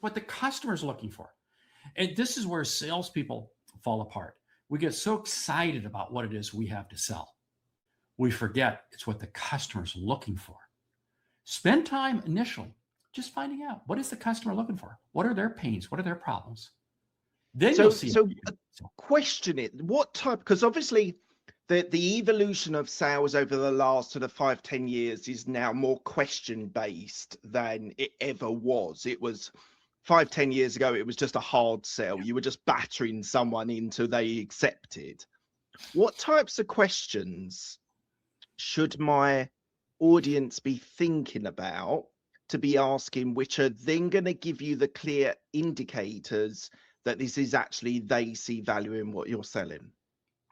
what the customer's looking for. And this is where salespeople fall apart. We get so excited about what it is we have to sell. We forget it's what the customer's looking for. Spend time initially just finding out, what is the customer looking for? What are their pains? What are their problems? Then you'll see. Question it. What type? Because obviously the evolution of sales over the last sort of 5-10 years is now more question based than it ever was. It was 5-10 years ago, it was just a hard sell. You were just battering someone until they accepted. What types of questions should my audience be thinking about to be asking, which are then going to give you the clear indicators that this is actually, they see value in what you're selling?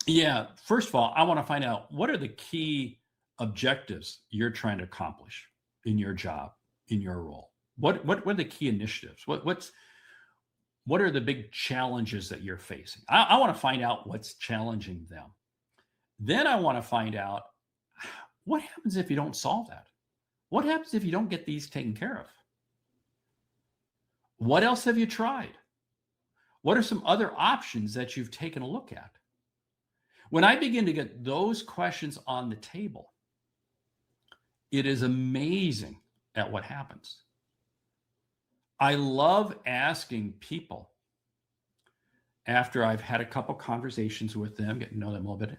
Yeah. First of all, I want to find out, what are the key objectives you're trying to accomplish in your job, in your role? What are the key initiatives? What are the big challenges that you're facing? I want to find out what's challenging them. Then I want to find out, what happens if you don't solve that? What happens if you don't get these taken care of? What else have you tried? What are some other options that you've taken a look at? When I begin to get those questions on the table, it is amazing at what happens. I love asking people after I've had a couple conversations with them, getting to know them a little bit.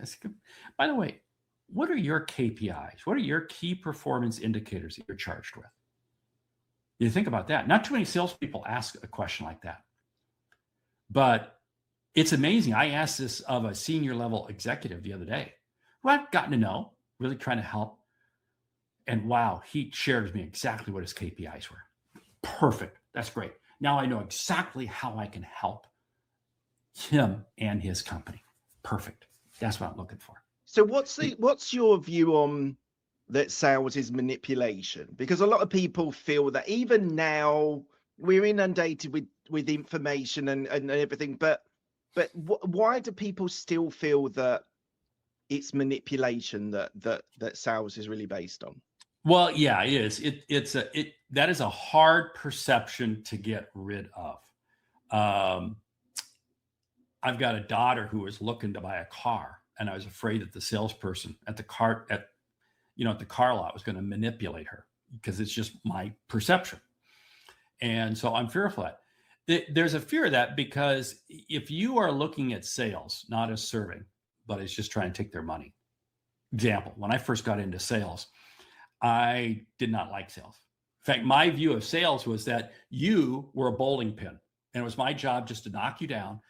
By the way, what are your KPIs? What are your key performance indicators that you're charged with? You think about that. Not too many salespeople ask a question like that. But it's amazing. I asked this of a senior level executive the other day, who I've gotten to know, really trying to help. And wow, he shared with me exactly what his KPIs were. Perfect. That's great. Now I know exactly how I can help him and his company. Perfect. That's what I'm looking for. So what's your view on that sales is manipulation? Because a lot of people feel that even now we're inundated with information and everything, but why do people still feel that it's manipulation that sales is really based on? Well, yeah, it is. That is a hard perception to get rid of. I've got a daughter who was looking to buy a car, and I was afraid that the salesperson at the car lot was going to manipulate her, because it's just my perception. And so I'm fearful of that. There's a fear of that, because if you are looking at sales, not as serving, but as just trying to take their money. Example, when I first got into sales, I did not like sales. In fact, my view of sales was that you were a bowling pin, and it was my job just to knock you down,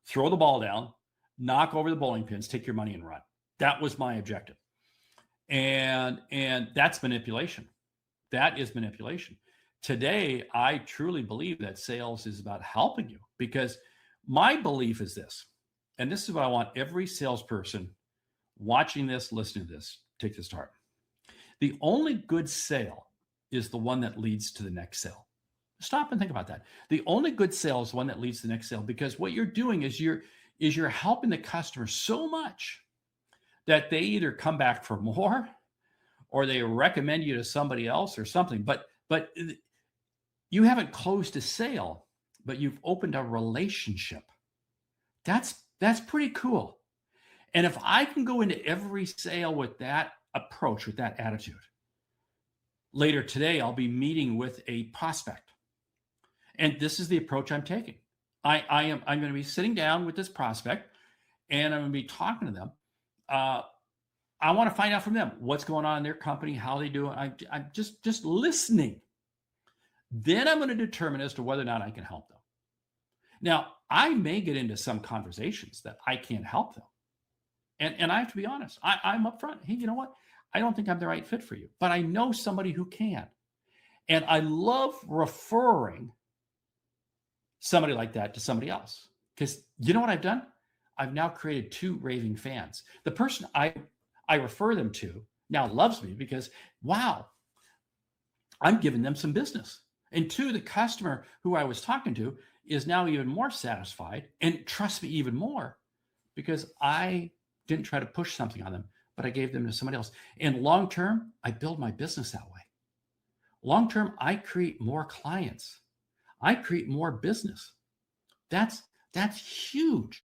throw the ball down, knock over the bowling pins, take your money and run. That was my objective. And that's manipulation. That is manipulation. Today, I truly believe that sales is about helping you, because my belief is this, and this is what I want every salesperson watching this, listening to this, take this to heart. The only good sale is the one that leads to the next sale. Stop and think about that. The only good sale is the one that leads to the next sale, because what you're doing is you're helping the customer so much that they either come back for more, or they recommend you to somebody else or something. But you haven't closed a sale, but you've opened a relationship. That's pretty cool. And if I can go into every sale with that approach, with that attitude, later today, I'll be meeting with a prospect. And this is the approach I'm taking. I'm going to be sitting down with this prospect, and I'm going to be talking to them. I want to find out from them what's going on in their company, how they do it. I'm just listening. Then I'm going to determine as to whether or not I can help them. Now, I may get into some conversations that I can't help them. And I have to be honest. I'm upfront. Hey, you know what? I don't think I'm the right fit for you, but I know somebody who can. And I love referring somebody like that to somebody else, because you know what I've done? I've now created 2 raving fans. The person I refer them to now loves me, because, wow, I'm giving them some business. And 2, the customer who I was talking to is now even more satisfied and trusts me even more, because I didn't try to push something on them, but I gave them to somebody else. And long term, I build my business that way. Long term, I create more clients. I create more business. That's huge.